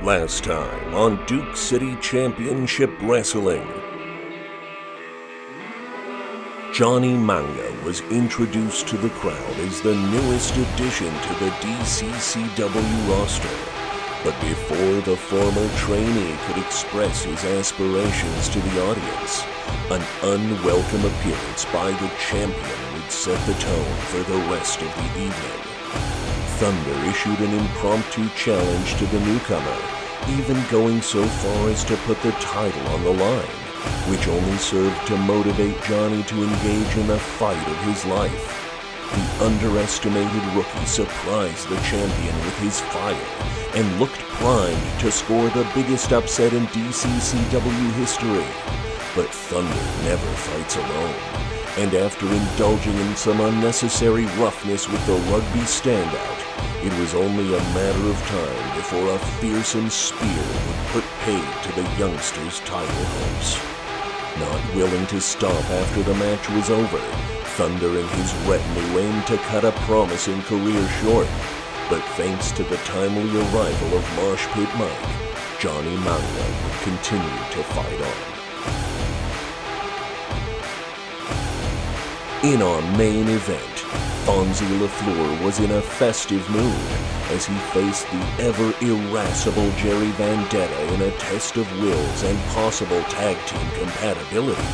Last time on Duke City Championship Wrestling. Johnny Manga was introduced to the crowd as the newest addition to the DCCW roster. But before the former trainee could express his aspirations to the audience, an unwelcome appearance by the champion would set the tone for the rest of the evening. Thunder issued an impromptu challenge to the newcomer, even going so far as to put the title on the line, which only served to motivate Johnny to engage in the fight of his life. The underestimated rookie surprised the champion with his fire and looked primed to score the biggest upset in DCCW history. But Thunder never fights alone, and after indulging in some unnecessary roughness with the rugby standout, it was only a matter of time before a fearsome spear would put paid to the youngster's title hopes. Not willing to stop after the match was over, Thunder and his retinue aimed to cut a promising career short. But thanks to the timely arrival of Mosh Pit Mike, Johnny Manga would continue to fight on. In our main event, Fonzie LaFleur was in a festive mood as he faced the ever-irascible Jerry Vendetta in a test of wills and possible tag team compatibility.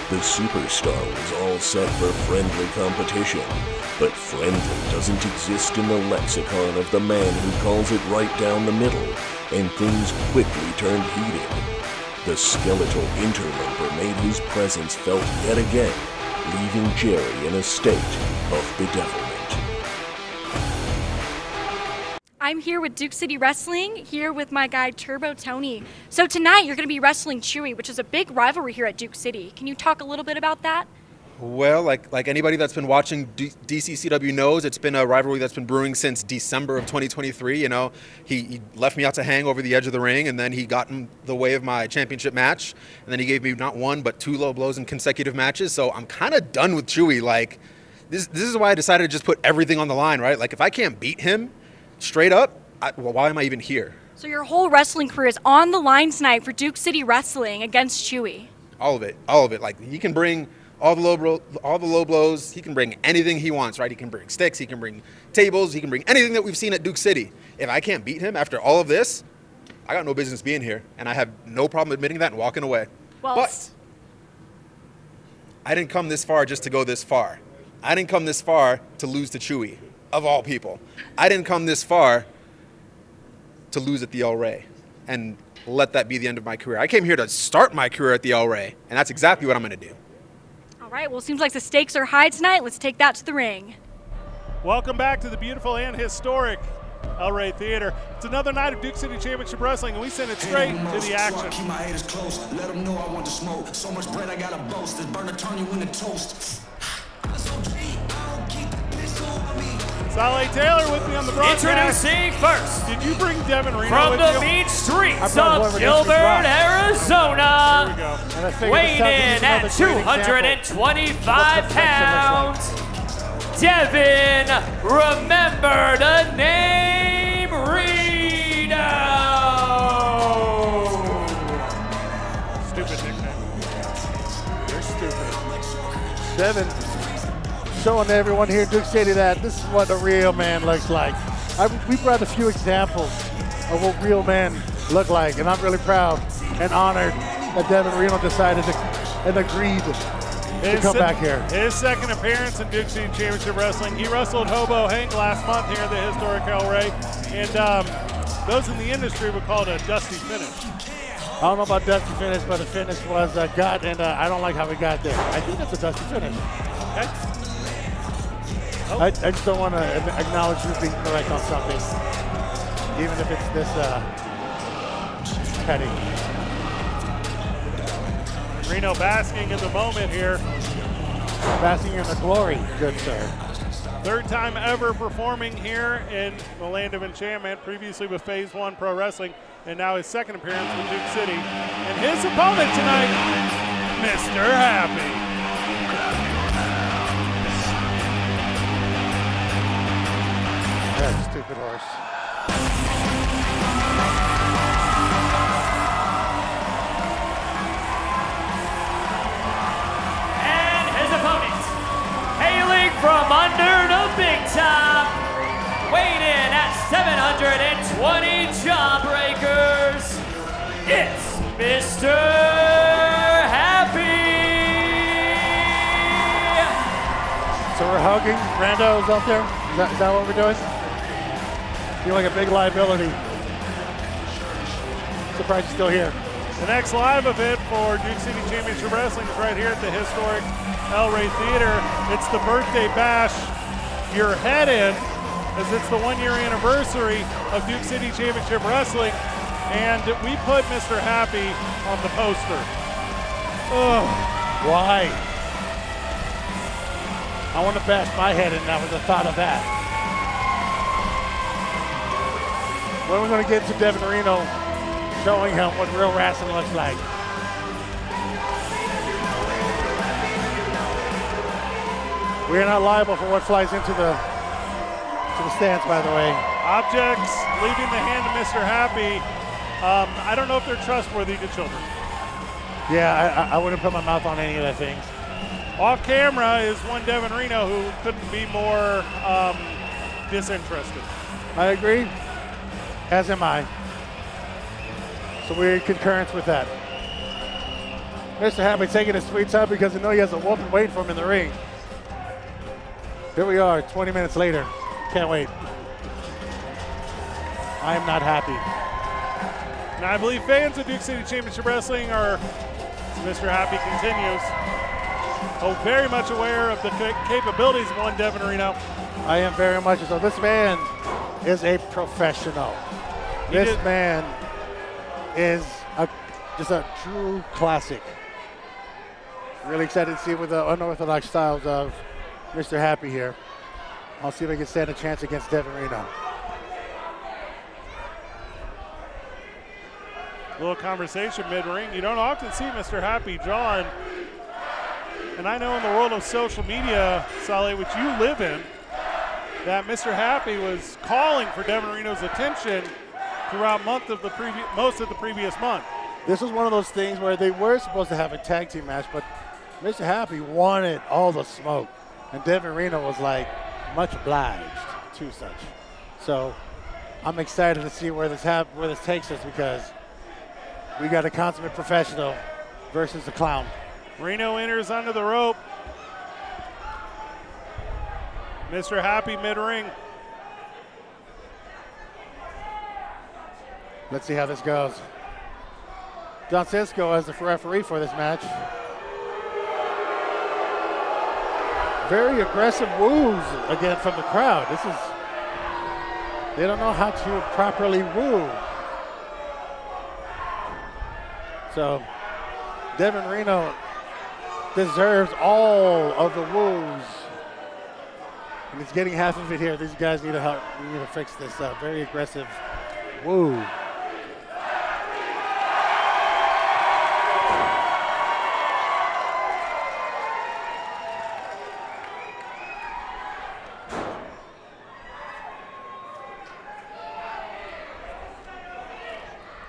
The superstar was all set for friendly competition, but friendly doesn't exist in the lexicon of the man who calls it right down the middle, and things quickly turned heated. The skeletal interloper made his presence felt yet again, leaving Jerry in a state of bedevilment. I'm here with Duke City Wrestling, here with my guy Turbo Tony. So tonight you're going to be wrestling Chuey, which is a big rivalry here at Duke City. Can you talk a little bit about that? Well, like anybody that's been watching DCCW knows, it's been a rivalry that's been brewing since December of 2023. You know, he left me out to hang over the edge of the ring, and then he got in the way of my championship match, and then he gave me not one but two low blows in consecutive matches. So I'm kind of done with Chuey. Like, this is why I decided to just put everything on the line, right? Like, if I can't beat him straight up, well, why am I even here? So your whole wrestling career is on the line tonight for Duke City Wrestling against Chuey. All of it. Like, he can bring all the low blows. He can bring anything he wants, right? He can bring sticks. He can bring tables. He can bring anything that we've seen at Duke City. If I can't beat him after all of this, I got no business being here, and I have no problem admitting that and walking away. Well, but I didn't come this far just to go this far. I didn't come this far to lose to Chuey, of all people. I didn't come this far to lose at the El Rey and let that be the end of my career. I came here to start my career at the El Rey, and that's exactly what I'm going to do. All right, well, it seems like the stakes are high tonight. Let's take that to the ring. Welcome back to the beautiful and historic El Rey Theater. It's another night of Duke City Championship Wrestling, and we send it straight to the action. Keep my haters close. Let them know I want to smoke. So much bread I gotta boast. This burner turn you into toast. Sale Taylor with me on the broadcast. Introducing first, Did you bring Devin Reno from with the you? mean streets of Gilbert, Arizona, weighing in at 225 pounds, Devin, remember the name, Reno. Stupid nickname. You're stupid. Devin showing everyone here in Duke City that this is what a real man looks like. We brought a few examples of what real men look like, and I'm really proud and honored that Devin Reno decided to and agreed to come back here. His second appearance in Duke City Championship Wrestling. He wrestled Hobo Hank last month here at the historic El Rey, and those in the industry would call it a dusty finish. I don't know about dusty finish, but the finish was got, and I don't like how we got there. I think it's a dusty finish. Okay. I just don't want to acknowledge you being correct on something, even if it's this petty. Reno basking in the moment here. Basking in the glory, good sir. Third time ever performing here in the Land of Enchantment, previously with Phase 1 Pro Wrestling, and now his second appearance with Duke City. And his opponent tonight, Mr. Happy. That stupid horse. Mr. Happy. So we're hugging. Rando's up there. Is that what we're doing? Feel like a big liability. Surprised he's still here. The next live event for Duke City Championship Wrestling is right here at the historic El Rey Theater. It's the birthday bash. You're headed, as it's the 1-year anniversary of Duke City Championship Wrestling, and we put Mr. Happy on the poster. Oh, why? I want to bash my head in now with the thought of that. When we're going to get to Devin Reno, showing him what real wrestling looks like. We are not liable for what flies into the stands, by the way. Objects leaving the hand of Mr. Happy. I don't know if they're trustworthy to children. Yeah, I wouldn't put my mouth on any of the things. Off camera is one Devin Reno who couldn't be more disinterested. I agree, as am I. So we're in concurrence with that. Mr. Happy taking his sweet time because I know he has a whooping waiting for him in the ring. Here we are, 20 minutes later. Can't wait. I am not happy. Now, I believe fans of Duke City Championship Wrestling are, as Mr. Happy continues, very much aware of the capabilities of one Devin Reno. I am very much so. This man is a professional. This man is just a true classic. Really excited to see with the unorthodox styles of Mr. Happy here. I'll see if I can stand a chance against Devin Reno. A little conversation mid-ring. You don't often see Mr. Happy, John. And I know in the world of social media, Saleh, which you live in, that Mr. Happy was calling for Devin Reno's attention throughout most of the previous month. This was one of those things where they were supposed to have a tag team match, but Mr. Happy wanted all the smoke. And Devin Reno was like, much obliged to such. So I'm excited to see where this takes us, because we got a consummate professional versus a clown. Reno enters under the rope. Mr. Happy mid-ring. Let's see how this goes. John Cisco as the referee for this match. Very aggressive woos again from the crowd. They don't know how to properly woo. So Devin Reno deserves all of the woos. And he's getting half of it here. These guys need to help. We need to fix this very aggressive woo.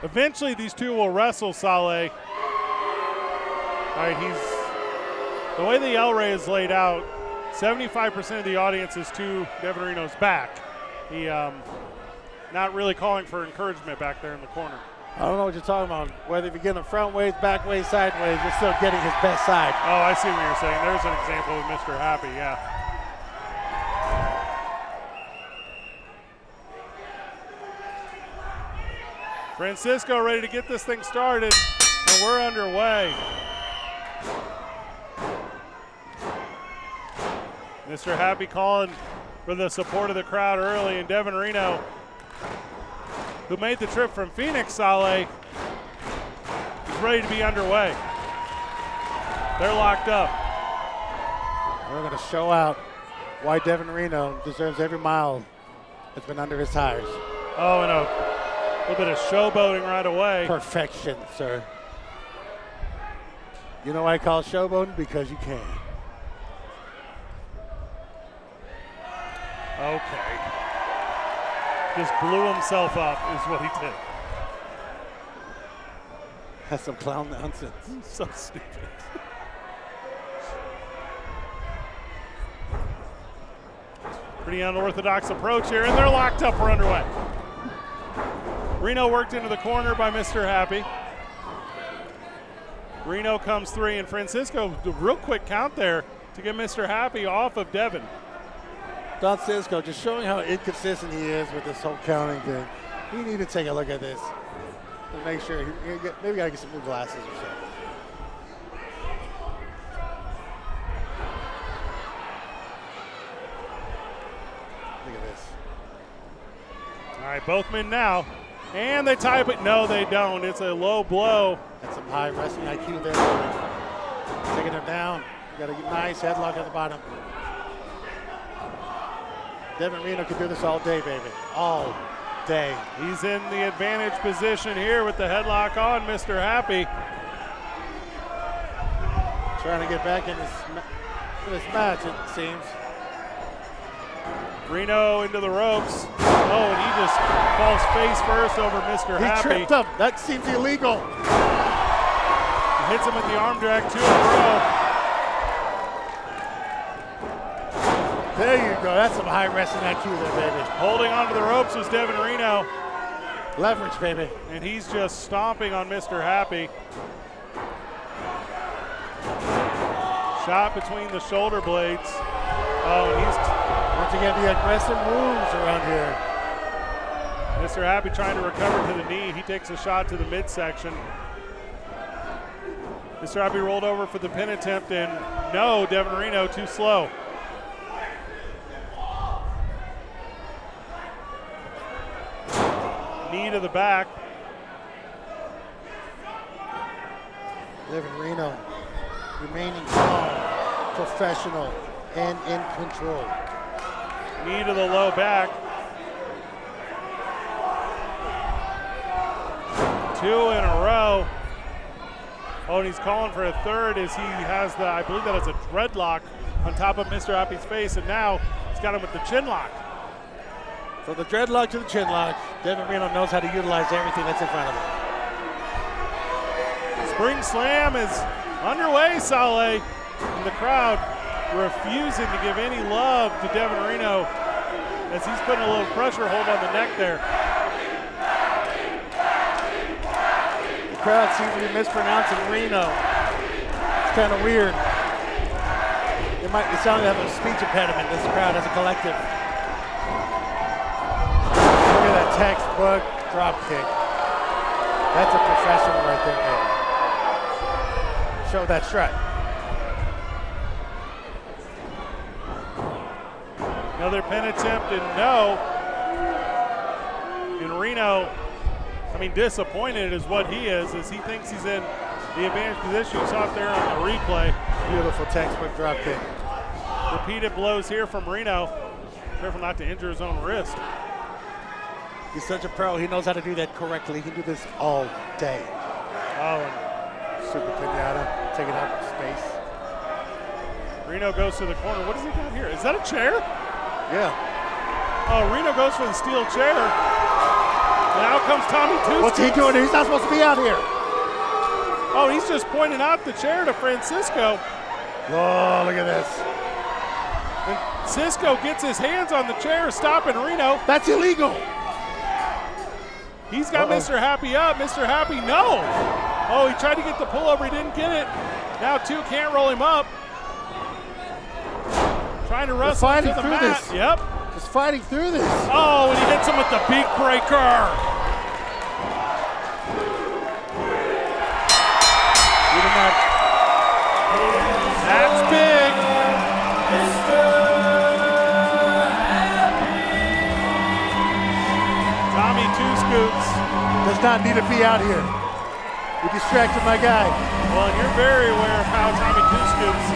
Eventually, these two will wrestle, Saleh. All right, the way the El Rey is laid out, 75% of the audience is to Devin Reno's back. He not really calling for encouragement back there in the corner. I don't know what you're talking about. Whether you get him front ways, back ways, sideways, you're still getting his best side. Oh, I see what you're saying. There's an example of Mr. Happy, yeah. Francisco ready to get this thing started, and we're underway. Mr. Happy calling for the support of the crowd early, and Devin Reno, who made the trip from Phoenix, Saleh, is ready to be underway. They're locked up. We're going to show out why Devin Reno deserves every mile that's been under his tires. Oh, and a little bit of showboating right away. Perfection, sir. You know why I call it showboating? Because you can. Okay. Just blew himself up is what he did. That's some clown nonsense. So stupid. Pretty unorthodox approach here, and they're locked up. We're underway. Reno worked into the corner by Mr. Happy. Reno comes 3, and Francisco, a real quick count there to get Mr. Happy off of Devin. Don Cisco just showing how inconsistent he is with this whole counting thing. You need to take a look at this and make sure maybe gotta get some new glasses or something. Look at this. All right, both men now, and they tie it. No, they don't. It's a low blow. That's some high wrestling IQ there. Taking him down. Got a nice headlock at the bottom. Devin Reno can do this all day, baby. All day. He's in the advantage position here with the headlock on Mr. Happy. Trying to get back in this match, it seems. Reno into the ropes. Oh, and he just falls face first over Mr. Happy. He tripped him. That seems illegal. He hits him with the arm drag 2 in a row. There you go. That's some high wrestling IQ there, baby. Holding onto the ropes was Devin Reno. Leverage, baby. And he's just stomping on Mr. Happy. Shot between the shoulder blades. Oh, and he's... Once again, the aggressive moves around here. Mr. Happy trying to recover to the knee. He takes a shot to the midsection. Mr. Happy rolled over for the pin attempt, and no, Devin Reno too slow. Knee to the back. Devin Reno remaining calm, professional, and in control. Knee to the low back. 2 in a row. Oh, and he's calling for a third as he has the, I believe that is a dreadlock on top of Mr. Happy's face, and now he's got him with the chin lock. So the dreadlock to the chin lock. Devin Reno knows how to utilize everything that's in front of him. Spring Slam is underway, Saleh. And the crowd refusing to give any love to Devin Reno as he's putting a little pressure hold on the neck there. The crowd seems to be mispronouncing Reno. It's kind of weird. It sounds like they have a speech impediment, this crowd as a collective. Look at that textbook drop kick. That's a professional right there, baby. Show that strut. Another pin attempt, and no. And Reno, I mean, disappointed is what he is, as he thinks he's in the advantage position. You saw it there on the replay. Beautiful textbook drop kick. Repeated blows here from Reno. Careful not to injure his own wrist. He's such a pro. He knows how to do that correctly. He can do this all day. Oh, and super pinata, taking out space. Reno goes to the corner. What does he got here? Is that a chair? Yeah. Oh, Reno goes for the steel chair. And out comes Tommy Two. What's he doing here? He's not supposed to be out here. Oh, he's just pointing out the chair to Francisco. Oh, look at this. And Cisco gets his hands on the chair, stopping Reno. That's illegal. He's got Mr. Happy up. Mr. Happy, no. Oh, he tried to get the pullover. He didn't get it. Now Two can't roll him up. Trying to wrestle to the mat. This. Yep. Just fighting through this. Oh, and he hits him with the beak breaker. That's big. Tommy Two Scoops does not need to be out here. You distracted my guy. Well, and you're very aware of how Tommy Two Scoops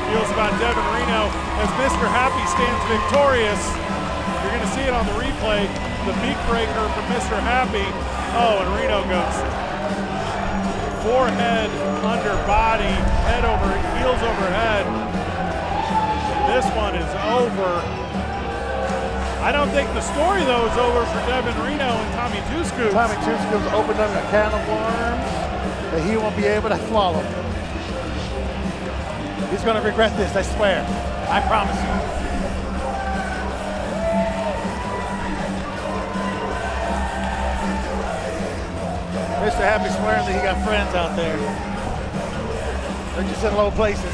feels about Devin Reno as Mr. Happy stands victorious. You're going to see it on the replay. The beak breaker from Mr. Happy. Oh, and Reno goes forehead under body, head over, heels over head. And this one is over. I don't think the story, though, is over for Devin Reno and Tommy Two Scoops. Tommy Two Scoops opened up a can of worms that he won't be able to swallow. He's going to regret this, I swear. I promise you. Mr. Happy swearing that he got friends out there. They're just in low places.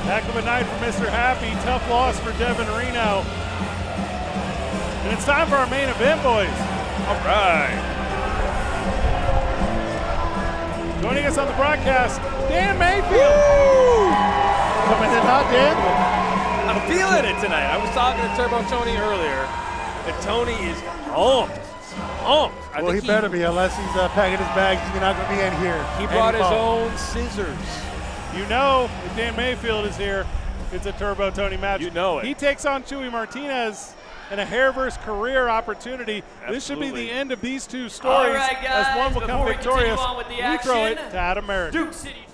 Heck of a night for Mr. Happy. Tough loss for Devin Reno. And it's time for our main event, boys. All right. Joining us on the broadcast, Dan Mayfield. Coming in hot, Dan. I'm feeling it tonight. I was talking to Turbo Tony earlier, and Tony is pumped. Well, he better be, unless he's packing his bags. He's not going to be in here. He brought his own scissors. You know, if Dan Mayfield is here, it's a Turbo Tony match. You know it. He takes on Chuey Martinez in a hair versus career opportunity. Absolutely. This should be the end of these two stories. All right, guys, as one will come victorious. We throw it to Adam Merrick. Duke City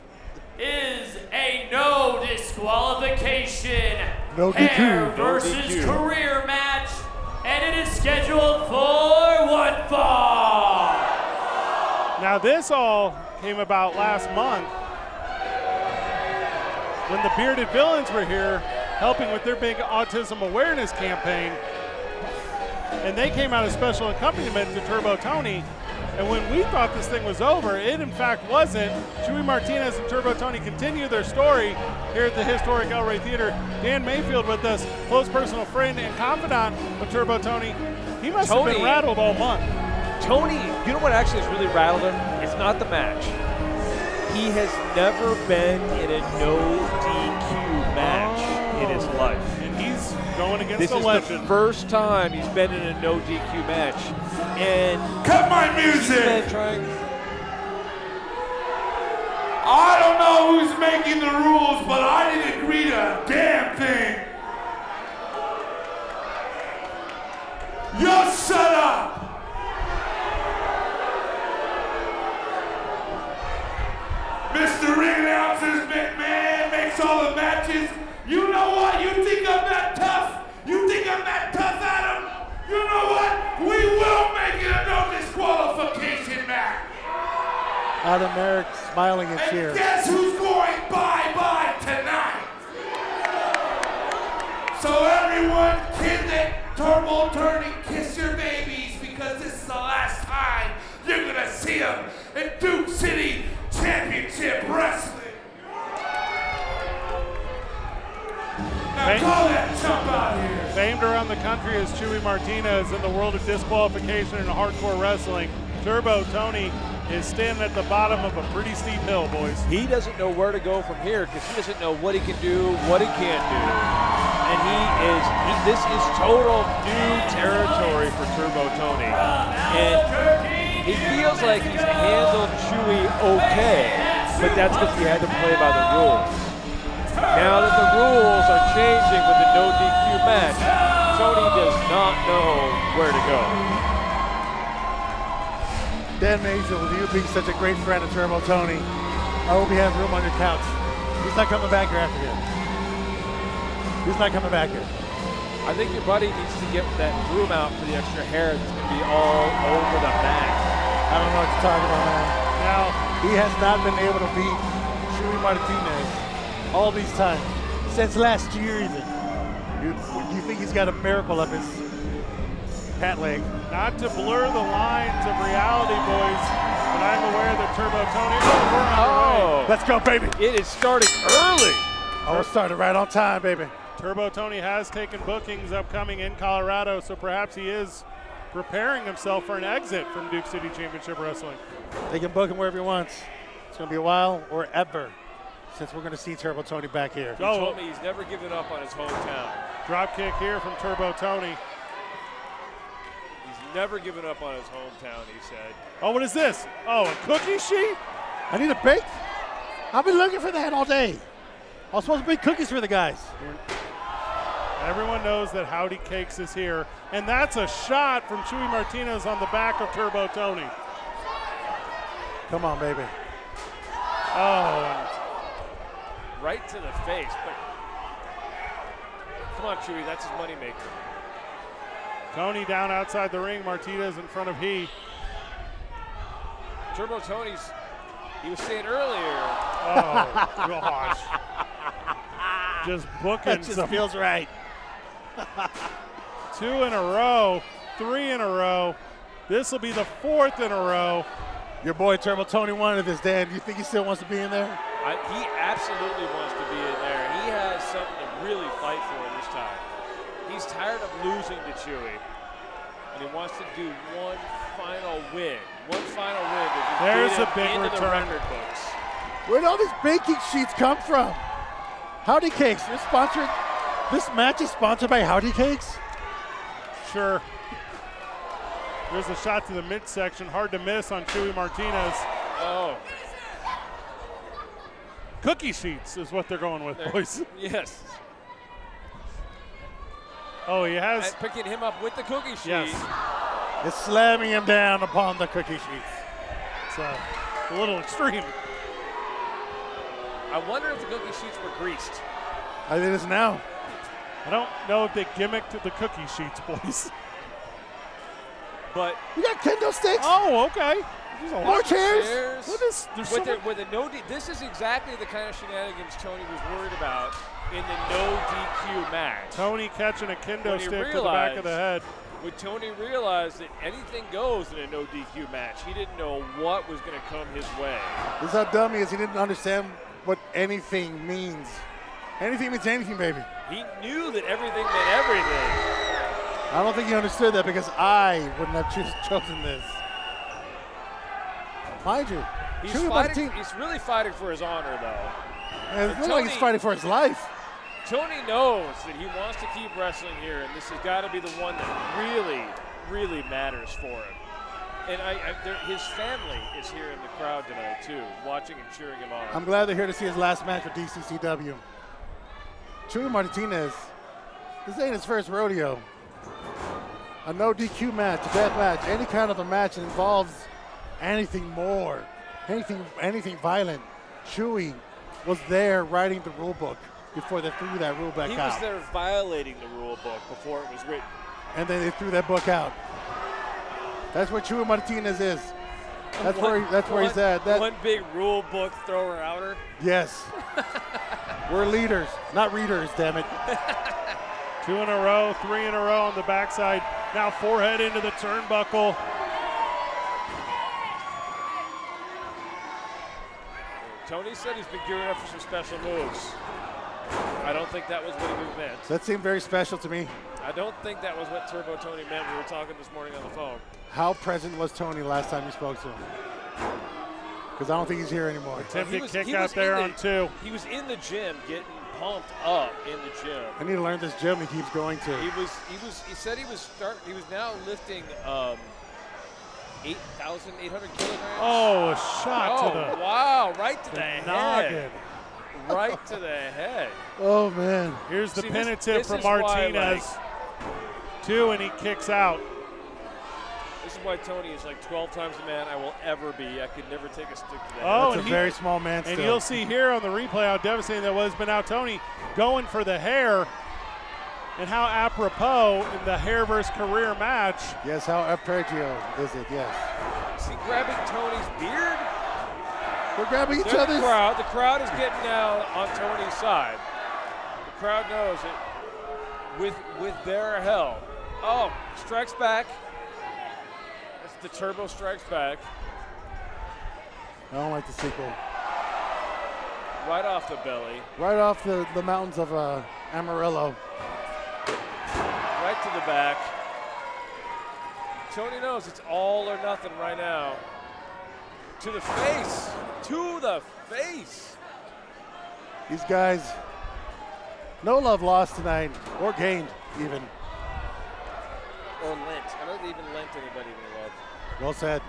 is a no disqualification No hair DQ. versus DQ. career match, and it is scheduled for one fall. Now this all came about last month when the Bearded Villains were here helping with their big autism awareness campaign. And they came out as special accompaniment to Turbo Tony. And when we thought this thing was over, it in fact wasn't. Chuey Martinez and Turbo Tony continue their story here at the historic El Rey Theater. Dan Mayfield with us, close personal friend and confidant of Turbo Tony. He must have been rattled all month. Tony, you know what actually has really rattled him? It's not the match. He has never been in a no DQ match in his life. And he's going against this a legend. This is the first time he's been in a no DQ match. And cut my music! I don't know who's making the rules, but I didn't agree to a damn thing. You shut up! Mr. Ring Announcers, McMahon makes all the matches. You know what? You think I'm that tough? You think I'm that tough, Adam? You know what? We will make it a no disqualification match. Adam Merrick smiling and cheering. Guess who's going bye-bye tonight? So everyone, kid Turbo Tony, kiss your babies, because this is the last time you're gonna see them in Duke City Championship Wrestling. Now call that chump out here. Famed around the country as Chuey Martinez in the world of disqualification and hardcore wrestling, Turbo Tony is standing at the bottom of a pretty steep hill, boys. He doesn't know where to go from here because he doesn't know what he can do, what he can't do. And this is total new territory for Turbo Tony. And he feels like he's handled Chuey okay, but that's because he had to play by the rules. Now that the rules are changing with the no DQ match, Tony does not know where to go. Dan Mayfield, with you being such a great friend of Turbo Tony, I hope you have room on your couch. He's not coming back here after you. He's not coming back here. I think your buddy needs to get that broom out for the extra hair that's going to be all over the mat. I don't know what you're talking about, man. Now, he has not been able to beat Chuey Martinez all these times, since last year even. You think he's got a miracle up his pat leg? Not to blur the lines of reality, boys, but I'm aware that Turbo Tony. Oh, let's go, baby! It is starting early. Oh, it started right on time, baby. Turbo Tony has taken bookings upcoming in Colorado, so perhaps he is preparing himself for an exit from Duke City Championship Wrestling. They can book him wherever he wants. It's going to be a while or ever since we're going to see Turbo Tony back here. He told me he's never given up on his hometown. Drop kick here from Turbo Tony. He's never given up on his hometown, he said. Oh, what is this? Oh, a cookie sheet? I need a bake. I've been looking for that all day. I was supposed to bake cookies for the guys. Everyone knows that Howdy Cakes is here, and that's a shot from Chuey Martinez on the back of Turbo Tony. Come on, baby. Oh. Right to the face, but come on, Chuey, that's his moneymaker. Tony down outside the ring, Martinez in front of he. Turbo Tony's, he was saying earlier. Oh, gosh. Just booking. That just feels right. 2 in a row, 3 in a row. This will be the 4th in a row. Your boy Turbo Tony wanted this, Dan. Do you think he still wants to be in there? He absolutely wants to be in there. He has something to really fight for this time. He's tired of losing to Chuey, and he wants to do one final win. One final win. There's a big into the return. record books. Where'd all these baking sheets come from? Howdy Cakes. They're sponsored. This match is sponsored by Howdy Cakes. Sure. There's a shot to the midsection. Hard to miss on Chuey Martinez. Oh. Cookie sheets is what they're going with, boys. Yes. Oh, he has. And picking him up with the cookie sheet. Yes. It's slamming him down upon the cookie sheets. It's a little extreme. I wonder if the cookie sheets were greased. I think it is now. I don't know if they gimmicked the cookie sheets, boys. But we got kendo sticks. Oh, okay. More chairs. What is, this is exactly the kind of shenanigans Tony was worried about in the no DQ match. Tony catching a kendo stick to the back of the head. When Tony realized that anything goes in a no DQ match, he didn't know what was going to come his way. This is how dumb he is. He didn't understand what anything means. Anything means anything, baby. He knew that everything meant everything. I don't think he understood that because I wouldn't have chosen this. Mind you, he's really fighting for his honor, though. And it looks like he's fighting for his life. Tony knows that he wants to keep wrestling here, and this has got to be the one that really, really matters for him. And his family is here in the crowd tonight, too, watching and cheering him on. I'm glad they're here to see his last match with DCCW. Chuey Martinez, this ain't his first rodeo. A no DQ match, a death match, any kind of a match that involves anything more, anything violent. Chuey was there writing the rule book before they threw that rule back out. He was there violating the rule book before it was written. And then they threw that book out. That's what Chuey Martinez is. That's where he's at. One big rule book thrower-outer? Yes. We're leaders, not readers, damn it. 2 in a row, 3 in a row on the backside. Now forehead into the turnbuckle. Tony said he's been gearing up for some special moves. I don't think that was what he meant. That seemed very special to me. I don't think that was what Turbo Tony meant. We were talking this morning on the phone. How present was Tony last time you spoke to him? Because I don't think he's here anymore. Attempted kick out there on 2. He was in the gym getting pumped up in the gym. I need to learn this gym he keeps going to. He said he was now lifting 8,800 kilograms. Oh, a shot to the wow, right to the noggin. head. Right to the head. Oh man. Here's the penitent from Martinez. 2 and he kicks out. This is why Tony is like 12 times the man I will ever be. I could never take a stick to that. Oh, that's a very small man still. And you'll see here on the replay how devastating that was. But now Tony going for the hair. And how apropos in the hair versus career match. Yes, how apropos is it, yes. Is he grabbing Tony's beard? They're grabbing each other's. The crowd is getting now on Tony's side. The crowd knows it. With their help. Oh, strikes back. The Turbo strikes back. I don't like the sequel. Right off the belly. Right off the mountains of Amarillo. Right to the back. Tony knows it's all or nothing right now. To the face. To the face. These guys, no love lost tonight, or gained even. Or lent. I don't even lent anybody any love. Well said.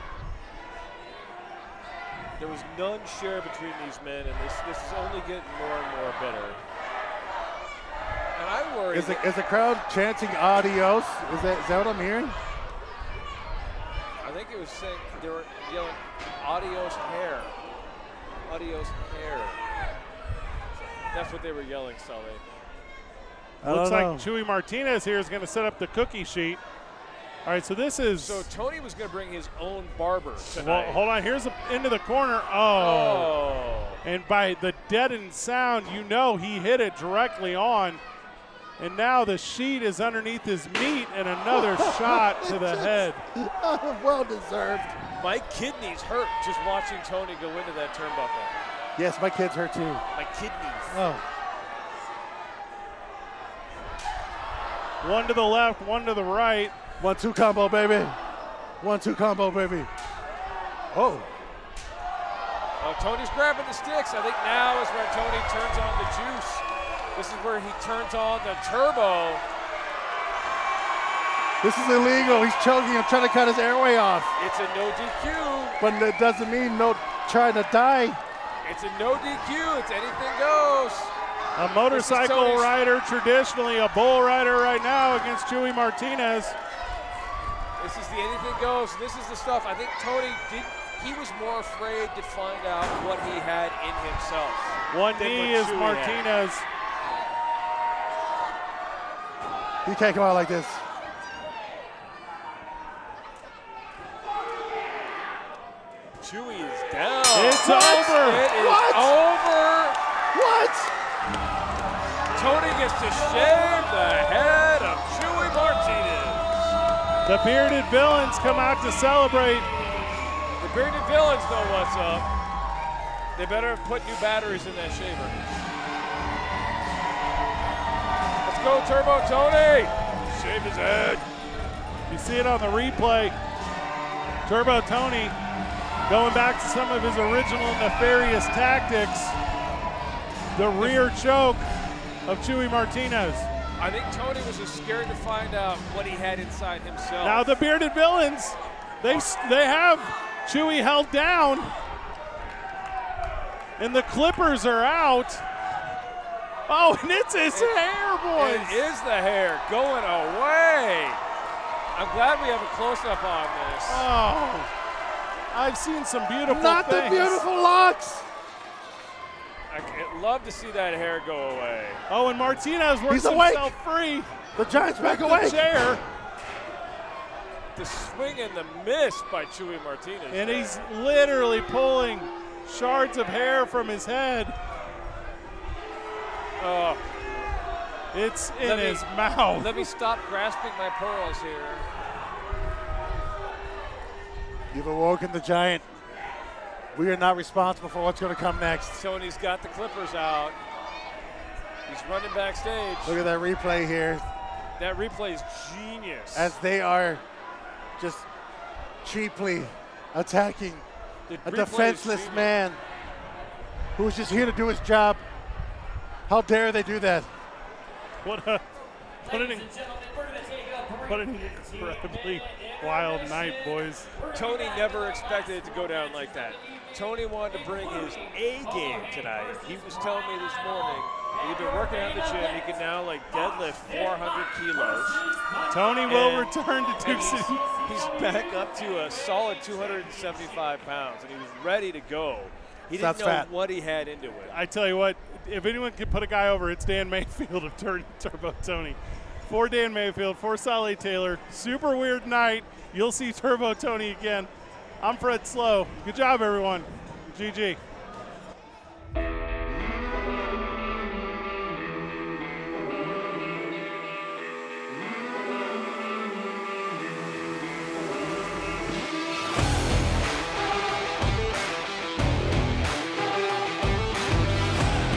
There was none shared between these men, and this is only getting more and more bitter. And I worry. Is the crowd chanting adios? Is that what I'm hearing? I think it was saying they were yelling adios hair. Adios hair. That's what they were yelling, Sully. Looks like Chuey Martinez here is going to set up the cookie sheet. All right, so this is. So Tony was going to bring his own barber tonight. Well, hold on. Here's into the corner. Oh. And by the deadened sound, you know he hit it directly on. And now the sheet is underneath his meat and another shot to the head. Well deserved. My kidneys hurt just watching Tony go into that turnbuckle. Yes, my kids hurt too. My kidneys. Oh. One to the left, one to the right. 1-2 combo, baby. 1-2 combo, baby. Oh. Oh, Tony's grabbing the sticks. I think now is where Tony turns on the juice. This is where he turns on the turbo. This is illegal. He's choking. I'm trying to cut his airway off. It's a no DQ. But it doesn't mean no trying to die. It's a no DQ. It's anything goes. A motorcycle rider, traditionally a bull rider right now against Chuey Martinez. This is the anything goes. This is the stuff. I think Tony he was more afraid to find out what he had in himself. One knee is Martinez. He can't come out like this. Chuey is down. It's over. It is over. What? Tony gets to shave the head of Chuey Martinez. The bearded villains come out to celebrate. The bearded villains know what's up. They better put new batteries in that shaver. Let's go, Turbo Tony. Shave his head. You see it on the replay. Turbo Tony going back to some of his original nefarious tactics. The rear choke of Chuey Martinez. I think Tony was just scared to find out what he had inside himself. Now the bearded villains, they have Chuey held down, and the clippers are out. Oh, and it's his hair, boys. It is the hair going away. I'm glad we have a close-up on this. Oh, I've seen some beautiful Not things. the beautiful locks. I'd love to see that hair go away. Oh, and Martinez works He's awake. himself free. The Giant's back with awake. the chair. The swing and the miss by Chuey Martinez. And he's literally pulling shards of hair from his head. It's in his mouth. Let me stop grasping my pearls here. You've awoken the Giant. We are not responsible for what's going to come next. Tony's got the clippers out. He's running backstage. Look at that replay here. That replay is genius. As they are just cheaply attacking a defenseless man who's just here to do his job. How dare they do that? What an incredibly wild night, boys. Tony never expected it to go down like that. Tony wanted to bring his A game tonight. He was telling me this morning he'd been working out in the gym. He can now deadlift 400 kilos. Tony will return to Duke City. He's back up to a solid 275 pounds, and he was ready to go. He didn't know what he had into it. I tell you what, if anyone can put a guy over, it's Dan Mayfield of Turbo Tony. For Dan Mayfield, for Solly Taylor, super weird night. You'll see Turbo Tony again. I'm Fred Slow. Good job, everyone. GG.